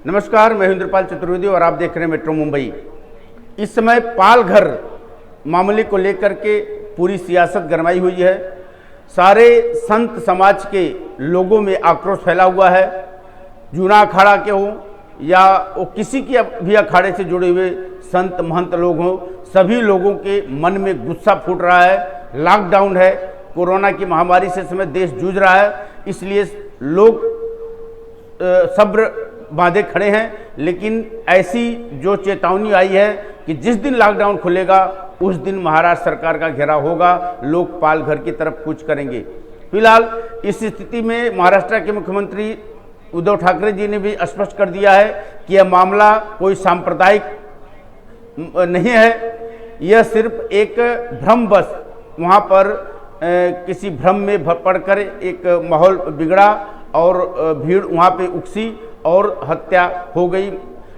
नमस्कार, मैं इंद्रपाल चतुर्वेदी और आप देख रहे हैं मेट्रो मुंबई। इस समय पालघर मामले को लेकर के पूरी सियासत गरमाई हुई है। सारे संत समाज के लोगों में आक्रोश फैला हुआ है। जूना अखाड़ा के हो या वो किसी की भी अखाड़े से जुड़े हुए संत महंत लोग हों, सभी लोगों के मन में गुस्सा फूट रहा है। लॉकडाउन है, कोरोना की महामारी से समय देश जूझ रहा है, इसलिए लोग सब्र बांधे खड़े हैं। लेकिन ऐसी जो चेतावनी आई है कि जिस दिन लॉकडाउन खुलेगा उस दिन महाराष्ट्र सरकार का घेराव होगा, लोग पालघर की तरफ कूच करेंगे। फिलहाल इस स्थिति में महाराष्ट्र के मुख्यमंत्री उद्धव ठाकरे जी ने भी स्पष्ट कर दिया है कि यह मामला कोई सांप्रदायिक नहीं है, यह सिर्फ एक भ्रमवश वहाँ पर किसी भ्रम में पड़कर एक माहौल बिगड़ा और भीड़ वहाँ पे उकसी और हत्या हो गई।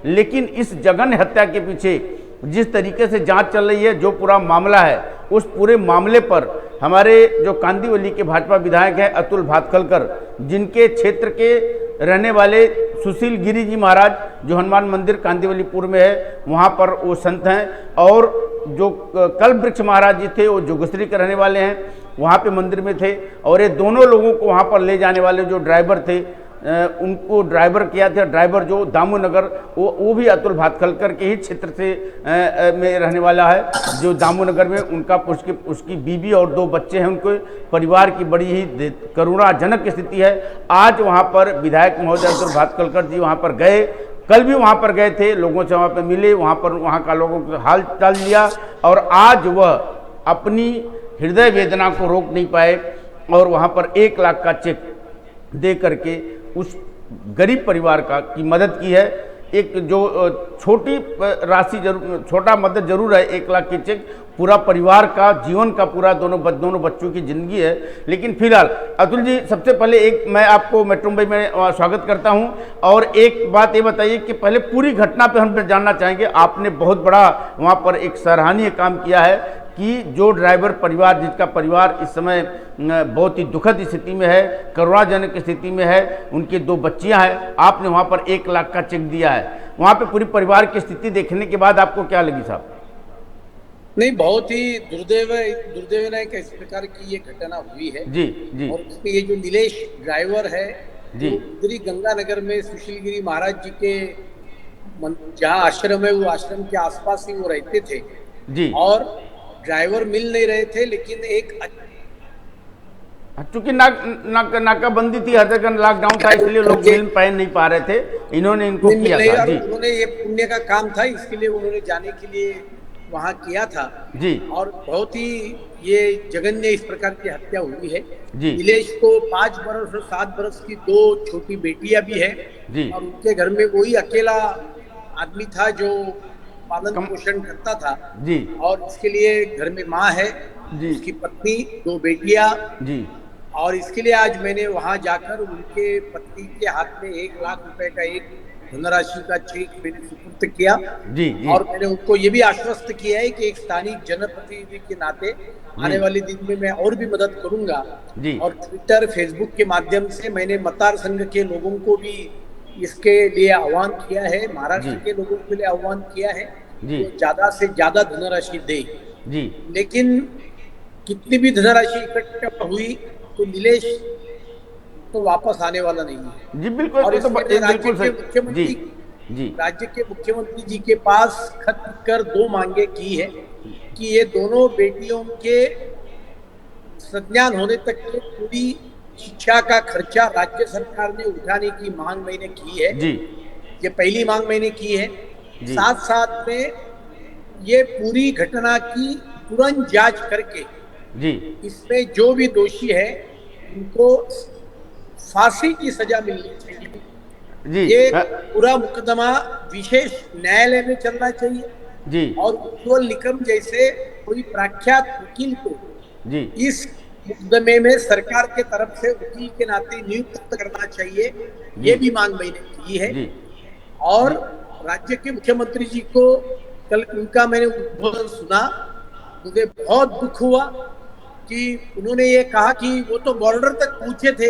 लेकिन इस जघन्य हत्या के पीछे जिस तरीके से जांच चल रही है, जो पूरा मामला है, उस पूरे मामले पर हमारे जो कांदिवली के भाजपा विधायक हैं अतुल भातखलकर, जिनके क्षेत्र के रहने वाले सुशील गिरी जी महाराज जो हनुमान मंदिर कांदिवलीपुर में है, वहाँ पर वो संत हैं, और जो कल्प वृक्ष महाराज जी थे वो जोगेश्वरी के रहने वाले हैं, वहाँ पे मंदिर में थे। और ये दोनों लोगों को वहाँ पर ले जाने वाले जो ड्राइवर थे, उनको ड्राइवर किया था, ड्राइवर जो दामोनगर, वो भी अतुल भातखलकर के ही क्षेत्र से में रहने वाला है, जो दामोनगर में उनका उसकी बीवी और 2 बच्चे हैं। उनके परिवार की बड़ी ही करुणाजनक स्थिति है। आज वहाँ पर विधायक महोदय अतुल भातखलकर जी वहाँ पर गए, कल भी वहाँ पर गए थे, लोगों से वहाँ पर मिले, वहाँ का लोगों का हाल चाल लिया, और आज वह अपनी हृदय वेदना को रोक नहीं पाए और वहाँ पर 1 लाख का चेक दे करके उस गरीब परिवार की मदद की है। एक जो छोटी राशि जरूर, छोटा मदद जरूर है, 1 लाख की चेक पूरा परिवार का जीवन का पूरा दोनों बच्चों की जिंदगी है। लेकिन फिलहाल अतुल जी, सबसे पहले मैं आपको मेट्रो मुंबई में स्वागत करता हूं, और एक बात ये बताइए कि पहले पूरी घटना पे हम जानना चाहेंगे। आपने बहुत बड़ा वहां पर एक सराहनीय काम किया है कि जो ड्राइवर परिवार, जिसका परिवार इस समय बहुत ही दुखद स्थिति में है, करुणाजनक स्थिति में है, उनकी 2 बच्चियां हैं, आपने वहां पर 1 लाख का चेक दिया है। वहां पे पूरी परिवार की स्थिति देखने के बाद आपको क्या लगी साहब? नहीं, बहुत ही दुर्दैवनायक इस प्रकार की ये घटना हुई है। जी जी। और इसमें ये जो नीलेश ड्राइवर है जी, उधरी गंगानगर में सुशील गिरी महाराज जी के जहाँ आश्रम है, वो आश्रम के आसपास ही वो रहते थे जी। और ड्राइवर मिल नहीं रहे थे। लेकिन चूंकि नाकाबंदी थी, हर जगह लॉकडाउन था, इसलिए लोग मिल नहीं पा रहे थे, इन्होंने इनको किया था। जी। उन्होंने ये पुण्य का काम था, इसके लिए उन्होंने जाने के लिए वहाँ किया था जी। और बहुत ही ये जघन्य इस प्रकार की हत्या हुई है जी। नीलेश को 5 बरस और 7 बरस की 2 छोटी बेटियां भी है जी। और उनके घर में वही अकेला आदमी था जो पालन पोषण करता था जी। और इसके लिए घर में माँ है जी, उसकी पत्नी, 2 बेटियां जी। और इसके लिए आज मैंने वहां जाकर उनके पत्नी के हाथ में 1 लाख रुपए का एक धनराशि का चेक मैंने सुपुर्द किया। जी, जी। और मैंने उनको ये भी आश्वस्त किया है कि एक स्थानीय जनप्रतिनिधि के नाते आने वाले दिन में मैं और भी मदद करूंगा। जी। और ट्विटर, फेसबुक के माध्यम से मैंने मतार संघ के लोगों को भी इसके लिए आह्वान किया है, महाराष्ट्र के लोगों के लिए आह्वान किया है जी, तो ज्यादा से ज्यादा धनराशि दे। जी। लेकिन कितनी भी धनराशि इकट्ठा हुई तो नीलेश तो वापस आने वाला नहीं है। जी बिल्कुल। और इसमें बिल्कुल सही। जी। राज्य के मुख्यमंत्री जी के पास खत कर 2 मांगे की है कि ये दोनों बेटियों के संज्ञान होने तक के पूरी शिक्षा का खर्चा राज्य सरकार ने उठाने की मांग मैंने की है। जी। ये पहली मांग मैंने की है। साथ साथ में ये पूरी घटना की तुरंत जांच करके जी, इसमें जो भी दोषी है उनको फांसी की सजा मिलनी चाहिए। जी। ये पूरा मुकदमा विशेष न्यायालय में चलना चाहिए जी। और उज्ज्वल निकम जैसे कोई प्रख्यात वकील को जी इस मुकदमे में सरकार के तरफ से वकील के नाते नियुक्त करना चाहिए। ये भी मांग मैंने की है। जी। और राज्य के मुख्यमंत्री जी को कल उनका मैंने उद्बोधन सुना, मुझे बहुत दुख हुआ कि उन्होंने ये कहा कि वो तो बॉर्डर तक पहुंचे थे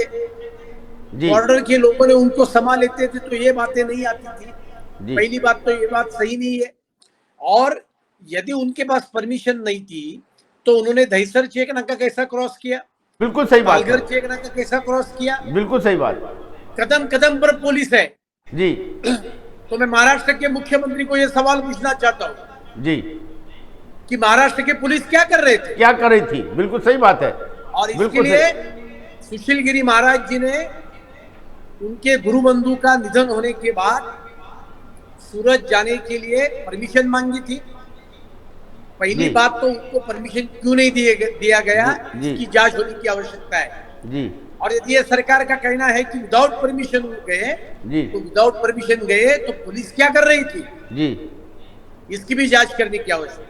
जी बॉर्डर के लोगों ने उनको समा लेते थे तो ये बातें नहीं आती थी। जी पहली बात तो ये बात सही नहीं है। और यदि उनके पास परमिशन नहीं थी तो उन्होंने दहिसर चेक नाका कैसा क्रॉस किया, बिल्कुल सही बात है। पालघर चेक नाका कैसा क्रॉस किया? बिल्कुल सही बात। कदम कदम पर पुलिस है। जी तो मैं महाराष्ट्र के मुख्यमंत्री को यह सवाल पूछना चाहता हूं जी कि महाराष्ट्र के पुलिस क्या कर रहे थे? क्या कर रही थी? बिल्कुल सही बात है। और इसके बिल्कुल लिए सही। सुशील गिरी महाराज जी ने उनके गुरु बंधु का निधन होने के बाद सूरत जाने के लिए परमिशन मांगी थी। पहली जी बात तो उनको परमिशन क्यों नहीं दिया गया, जी इसकी जांच होने की आवश्यकता है। जी और यदि ये सरकार का कहना है कि विदाउट परमिशन गए, जी तो विदाउट परमिशन गए तो पुलिस क्या कर रही थी, जी इसकी भी जांच करने की आवश्यकता है।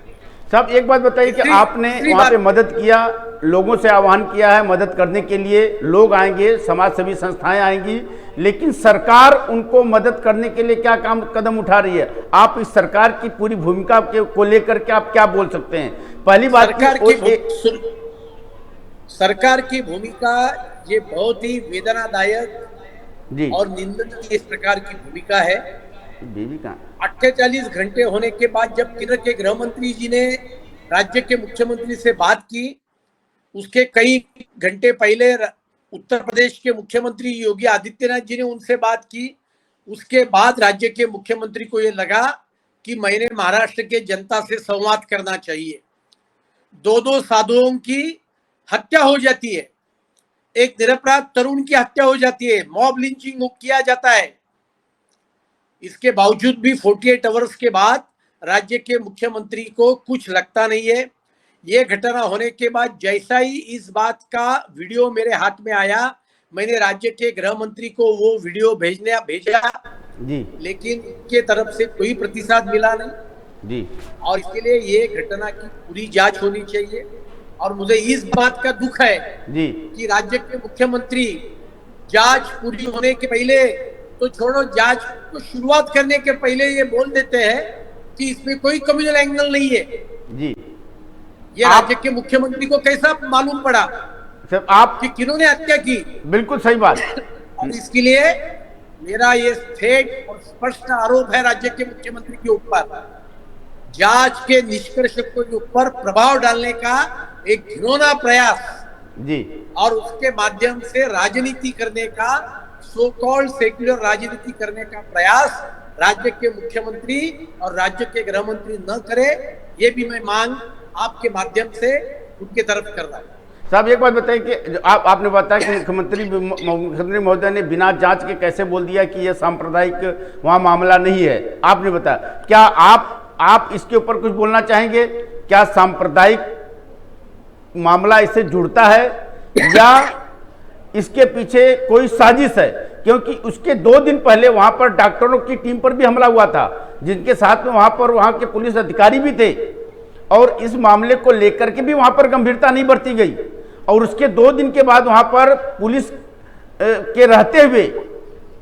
साहब एक बात बताइए कि आपने वहाँ पे मदद किया, लोगों से आह्वान किया है मदद करने के लिए, लोग आएंगे, समाज सेवी संस्थाएं आएंगी, लेकिन सरकार उनको मदद करने के लिए क्या कदम उठा रही है? आप इस सरकार की पूरी भूमिका को लेकर के आप क्या बोल सकते हैं? पहली बात सरकार की भूमिका ये बहुत ही वेदनादायक जी और निंदनीय इस प्रकार की भूमिका है। बेबी कहाँ? 48 घंटे होने के बाद जब केंद्र के गृह मंत्री जी ने राज्य के मुख्यमंत्री से बात की, उसके कई घंटे पहले उत्तर प्रदेश के मुख्यमंत्री योगी आदित्यनाथ जी ने उनसे बात की। उसके बाद राज्य के मुख्यमंत्री को ये लगा कि मैंने महाराष्ट्र के जनता से संवाद करना चाहिए। दो साधुओं की हत्या हो जाती है, एक निरपराध तरुण की हत्या हो जाती है, मॉब लिंचिंग किया जाता है। इसके बावजूद भी 48 आवर्स के बाद राज्य के मुख्यमंत्री को कुछ लगता नहीं है। ये घटना होने के बाद जैसा ही इस बात का वीडियो मेरे हाथ में आया, मैंने राज्य के गृह मंत्री को वो वीडियो भेजा जी लेकिन उनके तरफ से कोई प्रतिसाद मिला नहीं जी। और इसके लिए ये घटना की पूरी जांच होनी चाहिए। और मुझे इस बात का दुख है जी कि राज्य के मुख्यमंत्री जांच पूरी होने के पहले तो छोड़ो, जांच को शुरुआत करने के पहले ये बोल देते हैं कि इसमें कोई कम्युनल एंगल नहीं है। जी ये राज्य के मुख्यमंत्री को कैसा मालूम पड़ा सर आप कि किन्होंने हत्या की? बिल्कुल सही बात। और इसके लिए मेरा ये स्टेट और स्पष्ट आरोप है राज्य के मुख्यमंत्री के ऊपर, जांच के निष्कर्ष के ऊपर प्रभाव डालने का एक घिनौना प्रयास जी और उसके माध्यम से राजनीति करने का, सो कॉल्ड सेक्युलर राजनीति करने का प्रयास राज्य के मुख्यमंत्री और राज्य के गृह मंत्री न करे, ये भी मैं मांग आपके माध्यम से उनके तरफ कर रहा हूं। साहब एक बात बताइए कि आपने बताया कि मुख्यमंत्री महोदय ने बिना जांच के कैसे बोल दिया कि यह सांप्रदायिक वहाँ मामला नहीं है। आपने बताया, क्या आप इसके ऊपर कुछ बोलना चाहेंगे? क्या सांप्रदायिक मामला इससे जुड़ता है या इसके पीछे कोई साजिश है? क्योंकि उसके 2 दिन पहले वहां पर डॉक्टरों की टीम पर भी हमला हुआ था, जिनके साथ में वहां के पुलिस अधिकारी भी थे, और इस मामले को लेकर के भी वहां पर गंभीरता नहीं बरती गई। और उसके 2 दिन के बाद वहां पर पुलिस के रहते हुए,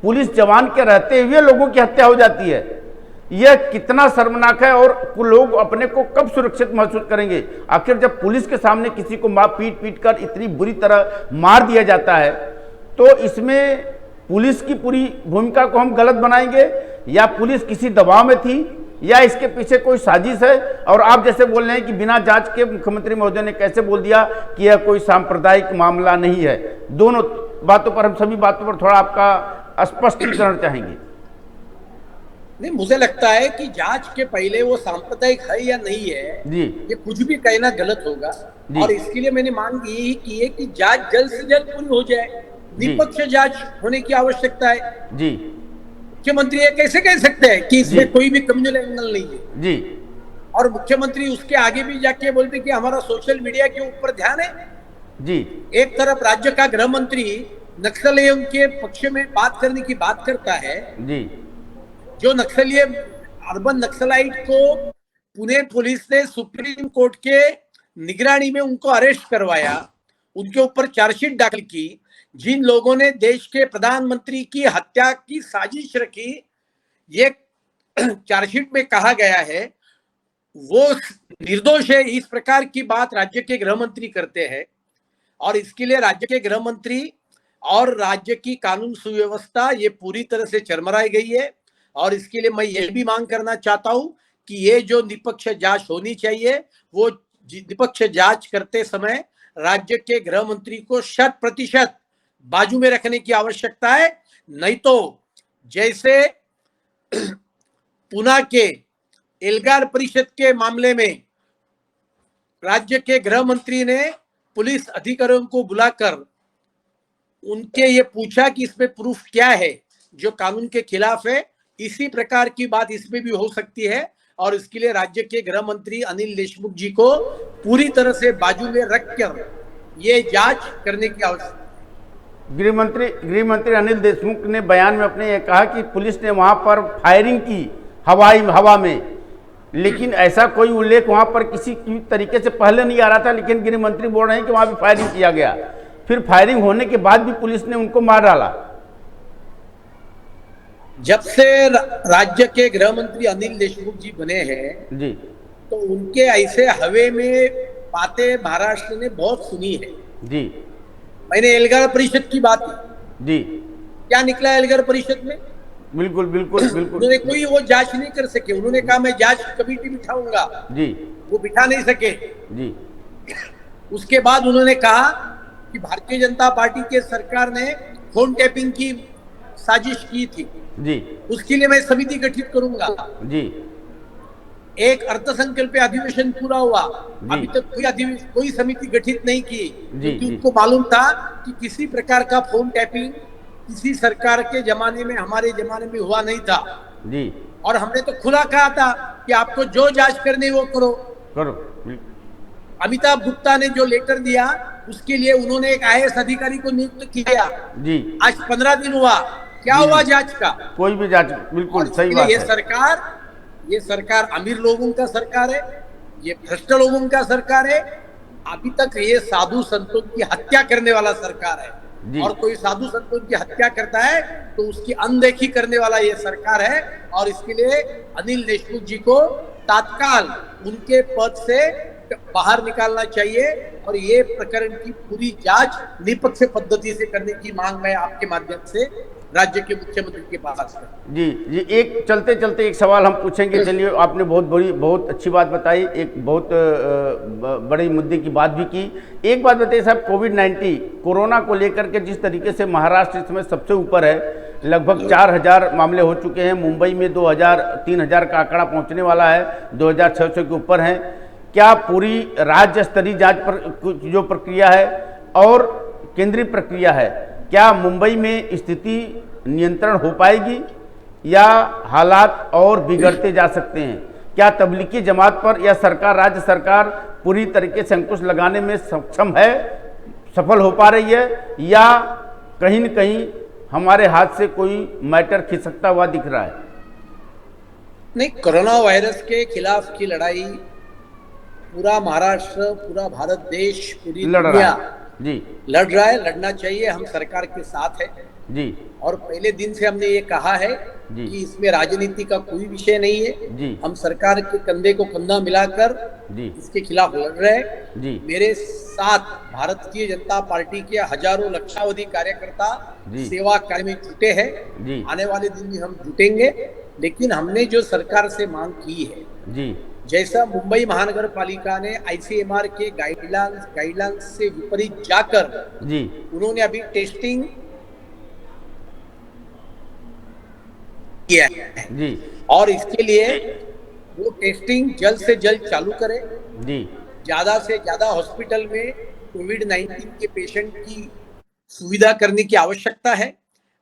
पुलिस जवान के रहते हुए लोगों की हत्या हो जाती है। यह कितना शर्मनाक है और लोग अपने को कब सुरक्षित महसूस करेंगे? आखिर जब पुलिस के सामने किसी को पीट कर इतनी बुरी तरह मार दिया जाता है, तो इसमें पुलिस की पूरी भूमिका को हम गलत बनाएंगे या पुलिस किसी दबाव में थी या इसके पीछे कोई साजिश है? और आप जैसे बोल रहे हैं कि बिना जांच के मुख्यमंत्री महोदय ने कैसे बोल दिया कि यह कोई सांप्रदायिक मामला नहीं है। दोनों बातों पर, हम सभी बातों पर थोड़ा आपका स्पष्टीकरण चाहेंगे। नहीं, मुझे लगता है कि जांच के पहले वो सांप्रदायिक है या नहीं है जी, ये कुछ भी कहना गलत होगा। और इसके लिए मैंने मांग यही की है कि जांच जल्द से जल्द पूरी हो जाए, निष्पक्ष जांच होने की आवश्यकता है जी। मुख्यमंत्री ये कैसे कह सकते हैं कि इसमें कोई भी कम्युनल एंगल नहीं है जी। और मुख्यमंत्री उसके आगे भी जाके बोलते कि हमारा सोशल मीडिया के ऊपर ध्यान है जी। एक तरफ राज्य का गृह मंत्री नक्सलियों के पक्ष में बात करने की बात करता है जी। जो नक्सलीय अर्बन नक्सलाइट को पुणे पुलिस ने सुप्रीम कोर्ट के निगरानी में उनको अरेस्ट करवाया, उनके ऊपर चार्जशीट दाखिल की, जिन लोगों ने देश के प्रधानमंत्री की हत्या की साजिश रखी, ये चार्जशीट में कहा गया है वो निर्दोष है। इस प्रकार की बात राज्य के गृह मंत्री करते हैं और इसके लिए राज्य के गृह मंत्री और राज्य की कानून सुव्यवस्था ये पूरी तरह से चरमराई गई है। और इसके लिए मैं ये भी मांग करना चाहता हूं कि ये जो निष्पक्ष जांच होनी चाहिए, वो निष्पक्ष जांच करते समय राज्य के गृह मंत्री को 100% बाजू में रखने की आवश्यकता है। नहीं तो जैसे पुणे के एल्गार परिषद के मामले में राज्य के गृह मंत्री ने पुलिस अधिकारियों को बुलाकर उनके ये पूछा कि इसमें प्रूफ क्या है जो कानून के खिलाफ है, इसी प्रकार की बात इसमें भी हो सकती है। और इसके लिए राज्य के गृह मंत्री अनिल देशमुख जी को पूरी तरह से बाजू में रखकर ये जांच करने की आवश्यकता। गृह मंत्री अनिल देशमुख ने बयान में अपने ये कहा कि पुलिस ने वहां पर फायरिंग की हवा में, लेकिन ऐसा कोई उल्लेख वहां पर किसी तरीके से पहले नहीं आ रहा था। लेकिन गृह मंत्री बोल रहे हैं कि वहां भी फायरिंग किया गया, फिर फायरिंग होने के बाद भी पुलिस ने उनको मार डाला। जब से राज्य के गृह मंत्री अनिल देशमुख जी बने हैं जी, तो उनके ऐसे हवे में बातें महाराष्ट्र ने बहुत सुनी है जी। मैंने एल्गार परिषद की बात की जी, क्या निकला एल्गार परिषद में? बिल्कुल बिल्कुल बिल्कुल। उन्होंने कोई वो जांच नहीं कर सके। उन्होंने कहा मैं जांच कमेटी बिठाऊंगा जी, वो बिठा नहीं सके जी। उसके बाद उन्होंने कहा कि भारतीय जनता पार्टी के सरकार ने फोन टैपिंग की साजिश की थी जी, उसके लिए मैं समिति गठित करूंगा जी। एक अर्थसंकल्प अधिवेशन पूरा हुआ, अभी तक कोई समिति गठित नहीं की क्योंकि उनको मालूम था कि किसी प्रकार का फोन टैपिंग किसी सरकार के जमाने में हमारे जमाने में हुआ नहीं था जी। और हमने तो खुला कहा था कि आपको जो जांच करनी वो करो। अमिताभ गुप्ता ने जो लेटर दिया उसके लिए उन्होंने एक IAS अधिकारी को नियुक्त किया जी। आज 15 दिन हुआ, क्या हुआ जांच का? कोई भी जांच, बिल्कुल सही बात है। ये सरकार अमीर लोगों का सरकार है, ये भ्रष्ट लोगों का सरकार है। अभी तक ये साधु संतों की हत्या करने वाला सरकार है और कोई साधु संतों की हत्या करता है तो उसकी अनदेखी करने वाला ये सरकार है। और इसके लिए अनिल देशमुख जी को तत्काल उनके पद से बाहर निकालना चाहिए और ये प्रकरण की पूरी जांच निष्पक्ष पद्धति से करने की मांग मैं आपके माध्यम से राज्य के मुख्यमंत्री के पास है। जी जी, एक चलते चलते एक सवाल हम पूछेंगे। चलिए, आपने बहुत अच्छी बात बताई, एक बहुत बड़े मुद्दे की बात भी की। एक बात बताइए साहब, कोविड-19 कोरोना को लेकर के जिस तरीके से महाराष्ट्र इस समय सबसे ऊपर है, लगभग 4000 मामले हो चुके हैं। मुंबई में 2000-3000 का आंकड़ा पहुंचने वाला है, 2600 के ऊपर हैं। क्या पूरी राज्य स्तरीय जांच पर जो प्रक्रिया है और केंद्रीय प्रक्रिया है, क्या मुंबई में स्थिति नियंत्रण हो पाएगी या हालात और बिगड़ते जा सकते हैं? क्या तबलीगी जमात पर या सरकार, राज्य सरकार पूरी तरीके से अंकुश लगाने में सक्षम है, सफल हो पा रही है, या कहीं न कहीं हमारे हाथ से कोई मैटर खिसकता हुआ दिख रहा है? नहीं, कोरोना वायरस के खिलाफ की लड़ाई पूरा महाराष्ट्र, पूरा भारत देश, पूरी दुनिया जी लड़ रहा है, लड़ना चाहिए। हम सरकार के साथ है जी। और पहले दिन से हमने ये कहा है कि इसमें राजनीति का कोई विषय नहीं है जी। हम सरकार के कंधे को कंधा मिलाकर जी इसके खिलाफ लड़ रहे हैं जी। मेरे साथ भारतीय जनता पार्टी के हजारों लक्षावधि कार्यकर्ता सेवा कार्य में जुटे हैं जी। आने वाले दिन में हम जुटेंगे, लेकिन हमने जो सरकार से मांग की है जी, जैसा मुंबई महानगर पालिका ने ICMR के गाइडलाइंस से विपरीत जाकर जी उन्होंने अभी टेस्टिंग किया है जी, और इसके लिए वो टेस्टिंग जल्द से जल्द चालू करें जी। ज्यादा से ज्यादा हॉस्पिटल में कोविड-19 के पेशेंट की सुविधा करने की आवश्यकता है।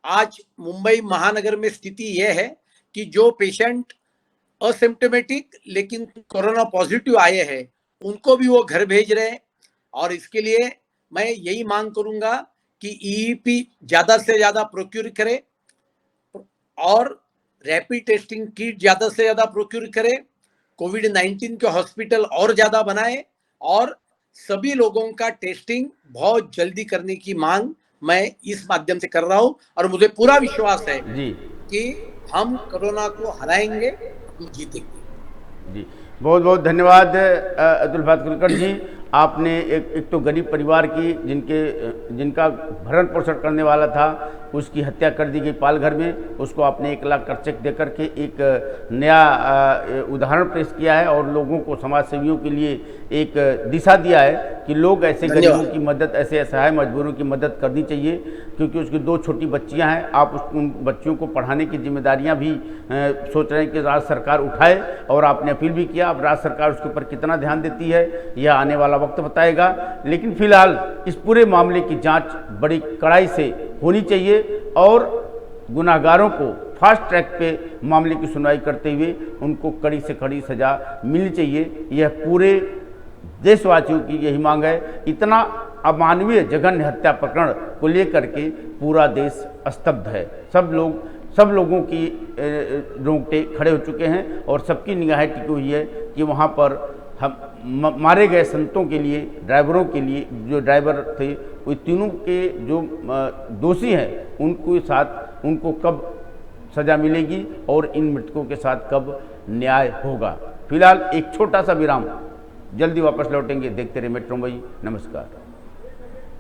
आज मुंबई महानगर में स्थिति यह है कि जो पेशेंट असिम्प्टोमेटिक लेकिन कोरोना पॉजिटिव आए हैं उनको भी वो घर भेज रहे हैं। और इसके लिए मैं यही मांग करूंगा कि EEP ज्यादा से ज्यादा प्रोक्यूर करे और रैपिड टेस्टिंग किट ज्यादा से ज्यादा प्रोक्यूर करे, कोविड-19 के हॉस्पिटल और ज्यादा बनाए और सभी लोगों का टेस्टिंग बहुत जल्दी करने की मांग मैं इस माध्यम से कर रहा हूं। और मुझे पूरा विश्वास है जी कि हम कोरोना को हराएंगे, जीतेंगे जी। बहुत बहुत धन्यवाद अतुल भातखुलकर जी। आपने एक तो गरीब परिवार की जिनका भरण पोषण करने वाला था उसकी हत्या कर दी गई पालघर में, उसको आपने 1 लाख का चेक देकर के एक नया उदाहरण पेश किया है और लोगों को, समाज सेवियों के लिए एक दिशा दिया है कि लोग ऐसे गरीबों की मदद, ऐसे असहाय मजदूरों की मदद करनी चाहिए, क्योंकि उसकी 2 छोटी बच्चियां हैं। आप उन बच्चियों को पढ़ाने की जिम्मेदारियां भी सोच रहे हैं कि राज्य सरकार उठाए और आपने अपील भी किया। अब राज्य सरकार उसके ऊपर कितना ध्यान देती है यह आने वाला वक्त बताएगा, लेकिन फिलहाल इस पूरे मामले की जांच बड़ी कड़ाई से होनी चाहिए और गुनाहगारों को फास्ट ट्रैक पे मामले की सुनवाई करते हुए उनको कड़ी से कड़ी सजा मिलनी चाहिए। यह पूरे देशवासियों की यही मांग है। इतना अमानवीय जघन्य हत्या प्रकरण को लेकर के पूरा देश स्तब्ध है। सब लोगों की रोंगटे खड़े हो चुके हैं और सबकी निगाहें टिकी हुई है कि वहाँ पर हम मारे गए संतों के लिए, ड्राइवरों के लिए, जो ड्राइवर थे, वो तीनों के जो दोषी हैं उनको कब सज़ा मिलेगी और इन मृतकों के साथ कब न्याय होगा। फिलहाल एक छोटा सा विराम, जल्दी वापस लौटेंगे। देखते रहे मेट्रो मुंबई। नमस्कार।